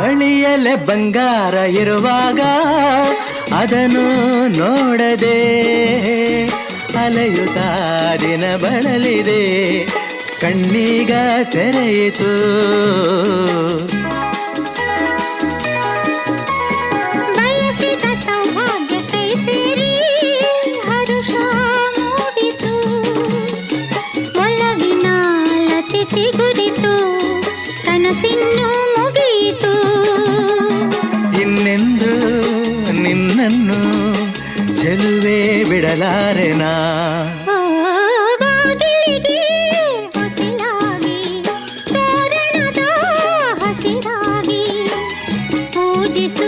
ಅಳಿಯಲೆ ಬಂಗಾರ ಇರುವಾಗ ಅದನ್ನು ನೋಡದೆ ಅಲೆಯುತ್ತಾ ದಿನ ಬಳಲಿದೆ, ಕಣ್ಣೀಗ ತೆರೆಯಿತು. ಬಯಸಿದ ಸೌಭಾಗ್ಯ ಕೈ ಸೇರಿ ಹರುಷ ಮೂಡಿತು, ಒಲವಿನ ಲತೆ ಚಿಗುರಿತು, ಕನಸಿನ್ನು ಮುಗಿಯಿತು. ಇನ್ನೆಂದು ನಿನ್ನನ್ನು ಚೆಲುವೆ ಬಿಡಲಾರೆನಾ. ಬಾಗಿಲಿಗೆ ಹೊಸಿಲಾಗಿ ತೋರಣದ ಹಸಿರಾಗಿ ಪೂಜಿಸು